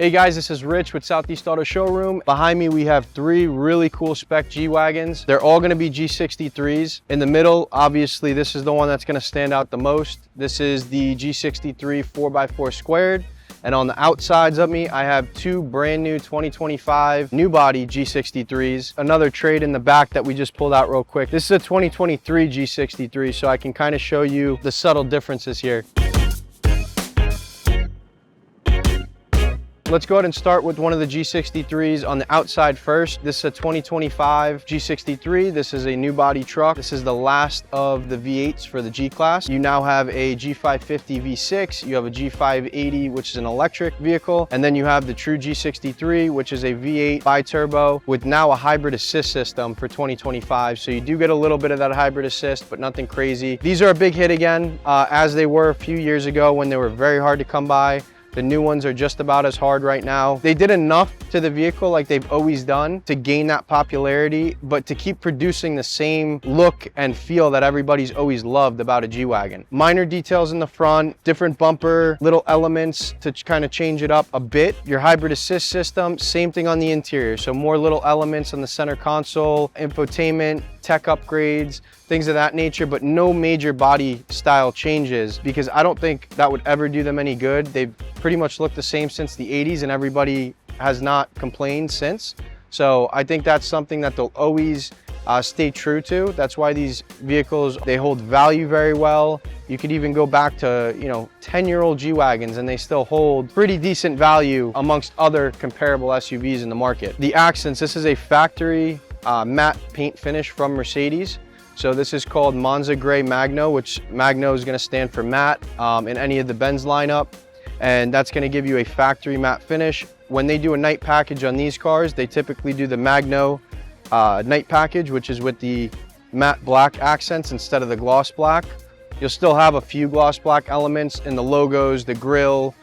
Hey guys, this is Rich with Southeast Auto Showroom. Behind me we have three really cool spec G-Wagons. They're all gonna be G63s. In the middle, obviously this is the one that's gonna stand out the most. This is the G63 4x4 squared. And on the outsides of me, I have two brand new 2025 new body G63s. Another trade in the back that we just pulled out real quick. This is a 2023 G63, so I can kind of show you the subtle differences here. Let's go ahead and start with one of the G63s on the outside first. This is a 2025 G63. This is a new body truck. This is the last of the V8s for the G-Class. You now have a G550 V6, you have a G580, which is an electric vehicle, and then you have the true G63, which is a V8 bi-turbo with now a hybrid assist system for 2025. So you do get a little bit of that hybrid assist, but nothing crazy. These are a big hit again, as they were a few years ago when they were very hard to come by. The new ones are just about as hard right now. They did enough to the vehicle like they've always done to gain that popularity, but to keep producing the same look and feel that everybody's always loved about a G-Wagon. Minor details in the front, different bumper, little elements to kind of change it up a bit. Your hybrid assist system, same thing on the interior. So more little elements on the center console, infotainment, tech upgrades, things of that nature, but no major body style changes because I don't think that would ever do them any good. They've pretty much looked the same since the 80s and everybody has not complained since. So I think that's something that they'll always stay true to. That's why these vehicles, they hold value very well. You could even go back to, 10-year-old G-Wagons and they still hold pretty decent value amongst other comparable SUVs in the market. The accents, this is a factory matte paint finish from Mercedes. So this is called Monza Gray Magno, which Magno is going to stand for matte in any of the Benz lineup. And that's going to give you a factory matte finish. When they do a night package on these cars, they typically do the Magno night package, which is with the matte black accents instead of the gloss black. You'll still have a few gloss black elements in the logos, the grille,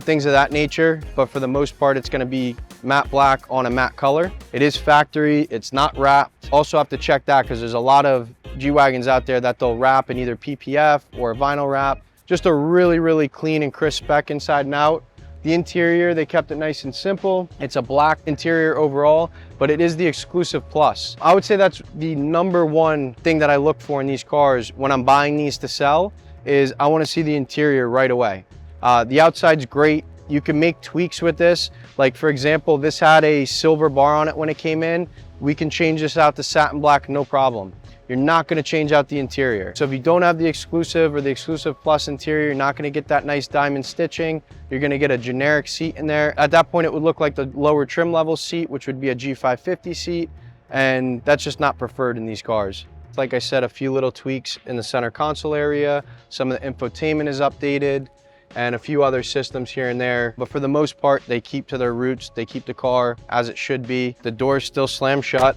things of that nature. But for the most part, it's going to be matte black on a matte color. It is factory, it's not wrapped. Also have to check that because there's a lot of G-Wagons out there that they'll wrap in either PPF or vinyl wrap. Just a really, really clean and crisp spec inside and out. The interior, they kept it nice and simple. It's a black interior overall, but it is the exclusive plus. I would say that's the #1 thing that I look for in these cars when I'm buying these to sell is I want to see the interior right away. The outside's great. You can make tweaks with this. Like for example, this had a silver bar on it when it came in. We can change this out to satin black, no problem. You're not going to change out the interior. So if you don't have the exclusive or the exclusive plus interior, you're not going to get that nice diamond stitching. You're going to get a generic seat in there. At that point, it would look like the lower trim level seat, which would be a G550 seat. And that's just not preferred in these cars. Like I said, a few little tweaks in the center console area. Some of the infotainment is updated and a few other systems here and there. But for the most part, they keep to their roots. They keep the car as it should be. The doors still slam shut.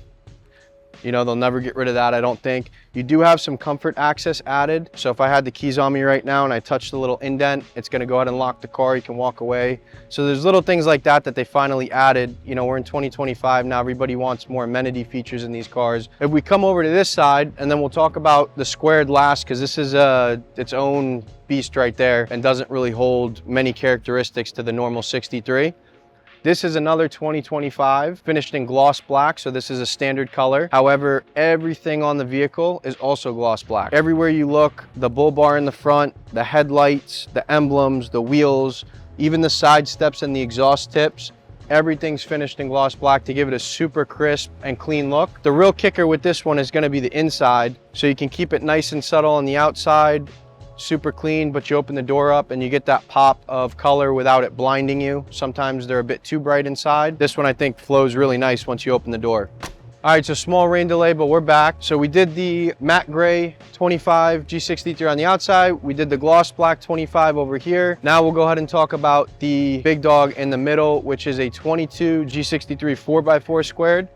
They'll never get rid of that, I don't think. You do have some comfort access added. So if I had the keys on me right now and I touch the little indent, it's gonna go ahead and lock the car, you can walk away. So there's little things like that that they finally added. We're in 2025 now, everybody wants more amenity features in these cars. If we come over to this side, and then we'll talk about the squared last, because this is its own beast right there and doesn't really hold many characteristics to the normal 63. This is another 2025, finished in gloss black, so this is a standard color. However, everything on the vehicle is also gloss black. Everywhere you look, the bull bar in the front, the headlights, the emblems, the wheels, even the side steps and the exhaust tips, everything's finished in gloss black to give it a super crisp and clean look. The real kicker with this one is going to be the inside, so you can keep it nice and subtle on the outside, super clean, but you open the door up and you get that pop of color without it blinding you. Sometimes they're a bit too bright inside. This one I think flows really nice once you open the door. All right, so small rain delay, but we're back. So we did the matte gray 25 G63 on the outside. We did the gloss black 25 over here. Now we'll go ahead and talk about the big dog in the middle, which is a 22 G63 4x4 squared.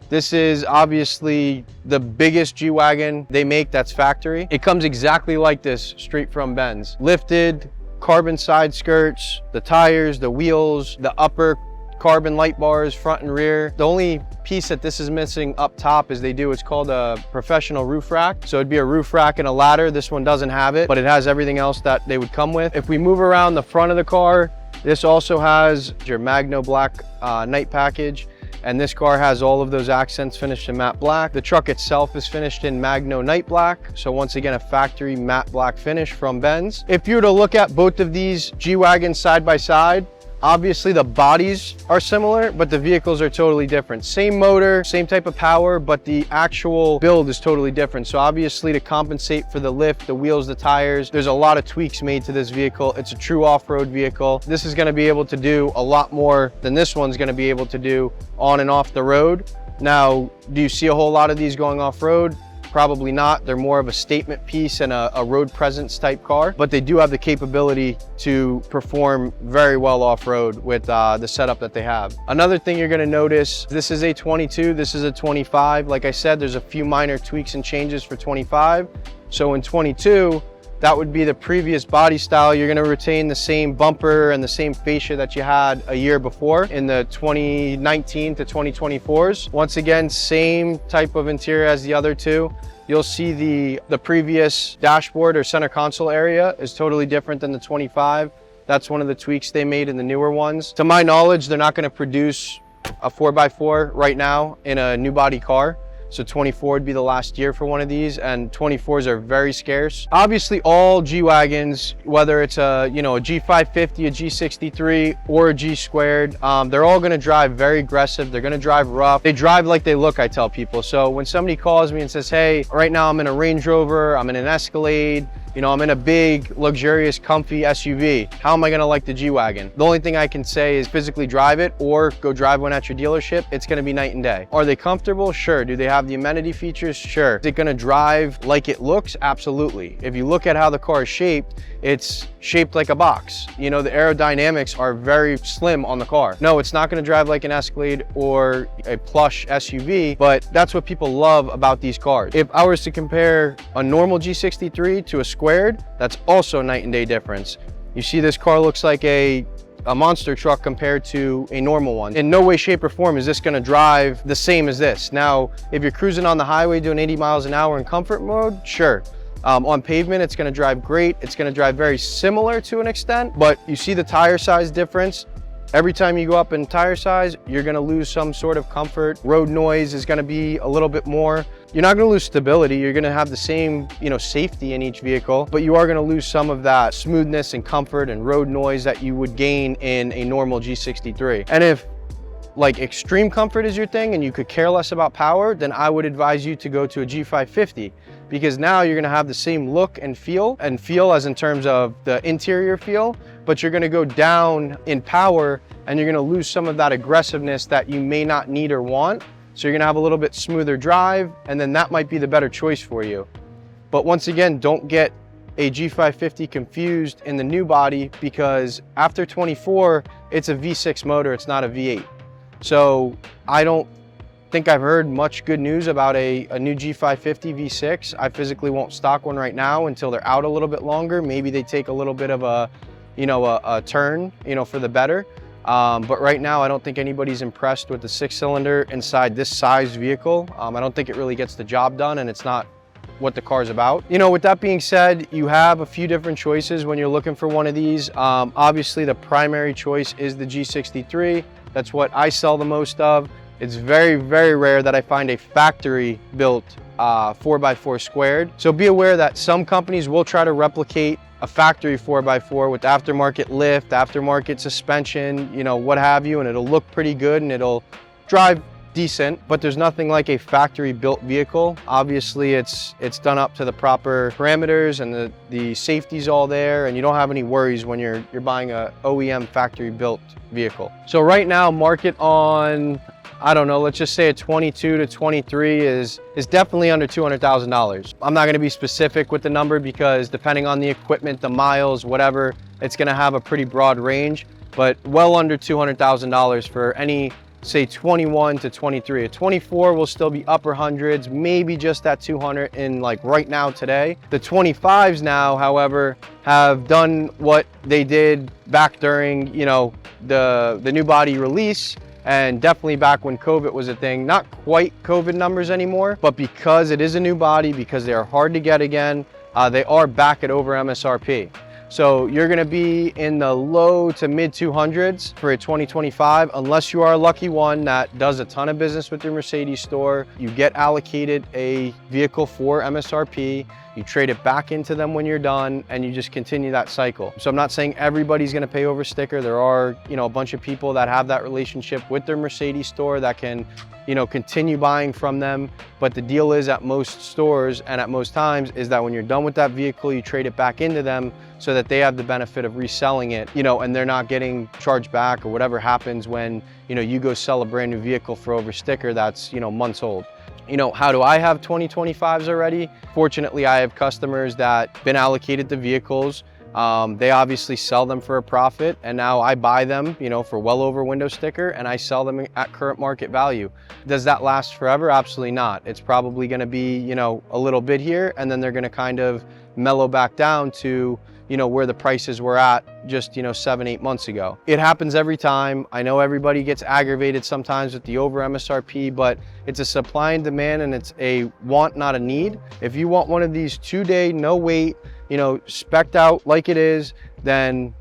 This is obviously the biggest G-Wagon they make that's factory. It comes exactly like this straight from Benz. Lifted, carbon side skirts, the tires, the wheels, the upper carbon light bars, front and rear. The only piece that this is missing up top is it's called a professional roof rack. So it'd be a roof rack and a ladder. This one doesn't have it, but it has everything else that they would come with. If we move around the front of the car, This also has your Magno black night package, and this car has all of those accents finished in matte black. The truck itself is finished in Magno night black, so once again a factory matte black finish from Benz. If you were to look at both of these G-Wagons side by side, obviously the bodies are similar, but the vehicles are totally different. Same motor, same type of power, but the actual build is totally different. So obviously to compensate for the lift, the wheels, the tires, there's a lot of tweaks made to this vehicle. It's a true off-road vehicle. This is gonna be able to do a lot more than this one's gonna be able to do on and off the road. Now, do you see a whole lot of these going off-road? Probably not. They're more of a statement piece and a road presence type car, but they do have the capability to perform very well off-road with the setup that they have. Another thing you're going to notice, this is a 22, this is a 25. Like I said, there's a few minor tweaks and changes for 25. So in 22, that would be the previous body style. You're going to retain the same bumper and the same fascia that you had a year before in the 2019 to 2024s. Once again, same type of interior as the other two. You'll see the previous dashboard or center console area is totally different than the 25. That's one of the tweaks they made in the newer ones. To my knowledge, they're not going to produce a 4x4 right now in a new body car. So 24 would be the last year for one of these, and 24s are very scarce. Obviously, all G-Wagons, whether it's a G550, a G63, or a G-Squared, they're all gonna drive very aggressive. They're gonna drive rough. They drive like they look, I tell people. So when somebody calls me and says, hey, right now I'm in a Range Rover, I'm in an Escalade, I'm in a big, luxurious, comfy SUV. How am I gonna like the G-Wagon? The only thing I can say is physically drive it or go drive one at your dealership. It's gonna be night and day. Are they comfortable? Sure. Do they have the amenity features? Sure. Is it gonna drive like it looks? Absolutely. If you look at how the car is shaped, it's shaped like a box. The aerodynamics are very slim on the car. No, it's not gonna drive like an Escalade or a plush SUV, but that's what people love about these cars. If I was to compare a normal G63 to a Squared, that's also night and day difference. You see this car looks like a monster truck compared to a normal one. In no way, shape, or form is this gonna drive the same as this. Now, if you're cruising on the highway doing 80 miles an hour in comfort mode, sure. On pavement, it's gonna drive great. It's gonna drive very similar to an extent, but you see the tire size difference. Every time you go up in tire size, you're gonna lose some sort of comfort. Road noise is gonna be a little bit more. You're not gonna lose stability. You're gonna have the same, safety in each vehicle, but you are gonna lose some of that smoothness and comfort and road noise that you would gain in a normal G63. And if like extreme comfort is your thing and you could care less about power, then I would advise you to go to a G550, because now you're gonna have the same look and feel as in terms of the interior feel, but you're gonna go down in power and you're gonna lose some of that aggressiveness that you may not need or want. So you're gonna have a little bit smoother drive, and then that might be the better choice for you. But once again, don't get a G550 confused in the new body, because after 24, it's a V6 motor, it's not a V8. So I don't think I've heard much good news about a new G550 V6. I physically won't stock one right now until they're out a little bit longer. Maybe they take a little bit of a turn, for the better. But right now, I don't think anybody's impressed with the 6-cylinder inside this size vehicle. I don't think it really gets the job done, and it's not what the car's about. With that being said, you have a few different choices when you're looking for one of these. Obviously, the primary choice is the G63. That's what I sell the most of. It's very, very rare that I find a factory built 4x4 Squared. So be aware that some companies will try to replicate a factory 4x4 with aftermarket lift, aftermarket suspension, what have you, and it'll look pretty good and it'll drive decent, but there's nothing like a factory built vehicle. Obviously it's done up to the proper parameters, and the safety's all there, and you don't have any worries when you're buying a OEM factory built vehicle. So right now, market on, I don't know, let's just say a 22 to 23 is definitely under $200,000. I'm not gonna be specific with the number, because depending on the equipment, the miles, whatever, it's gonna have a pretty broad range, but well under $200,000 for any, say, 21 to 23. A 24 will still be upper hundreds, maybe just at 200 in like right now today. The 25s now, however, have done what they did back during, the new body release, and definitely back when COVID was a thing. Not quite COVID numbers anymore, but because it is a new body, because they are hard to get again, they are back at over MSRP. So you're gonna be in the low to mid 200s for a 2025, unless you are a lucky one that does a ton of business with your Mercedes store. You get allocated a vehicle for MSRP, you trade it back into them when you're done, and you just continue that cycle. So I'm not saying everybody's gonna pay over sticker. There are, a bunch of people that have that relationship with their Mercedes store that can, continue buying from them. But the deal is at most stores and at most times is that when you're done with that vehicle, you trade it back into them so that they have the benefit of reselling it, and they're not getting charged back or whatever happens when, you go sell a brand new vehicle for over sticker that's, months old. How do I have 2025s already? Fortunately, I have customers that been allocated the vehicles. They obviously sell them for a profit, and now I buy them, for well over window sticker, and I sell them at current market value. Does that last forever? Absolutely not. It's probably gonna be, a little bit here, and then they're gonna kind of mellow back down to, where the prices were at just, 7-8 months ago. It happens every time. I know everybody gets aggravated sometimes with the over MSRP, but it's a supply and demand, and it's a want, not a need. If you want one of these 2-day, no wait, spec'd out like it is, then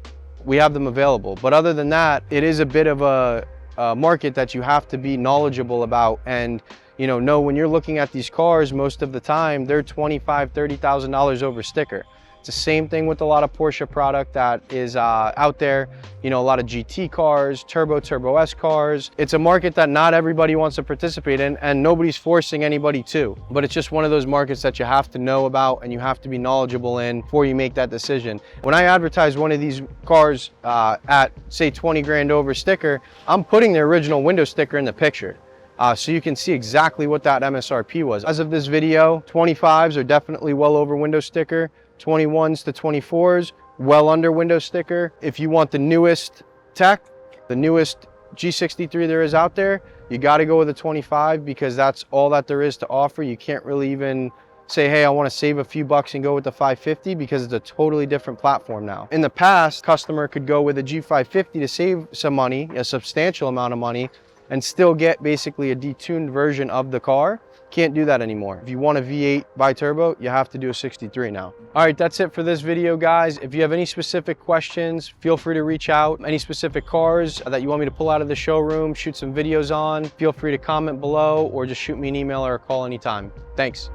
we have them available. But other than that, it is a bit of a market that you have to be knowledgeable about, and know when you're looking at these cars, most of the time they're $25,000, $30,000 over sticker. It's the same thing with a lot of Porsche product that is out there, a lot of GT cars, Turbo S cars. It's a market that not everybody wants to participate in, and nobody's forcing anybody to. But it's just one of those markets that you have to know about and you have to be knowledgeable in before you make that decision. When I advertise one of these cars at, say, 20 grand over sticker, I'm putting the original window sticker in the picture. So you can see exactly what that MSRP was. As of this video, 25s are definitely well over window sticker. 21s to 24s, well under window sticker. If you want the newest tech, the newest G63 there is out there, you got to go with a 25 because that's all that there is to offer. You can't really even say, hey, I want to save a few bucks and go with the 550 because it's a totally different platform now. In the past, customer could go with a G550 to save some money, a substantial amount of money, and still get basically a detuned version of the car. Can't do that anymore. If you want a V8 bi-turbo, you have to do a 63 now. All right, that's it for this video, guys. If you have any specific questions, feel free to reach out. Any specific cars that you want me to pull out of the showroom, shoot some videos on, feel free to comment below or just shoot me an email or a call anytime. Thanks.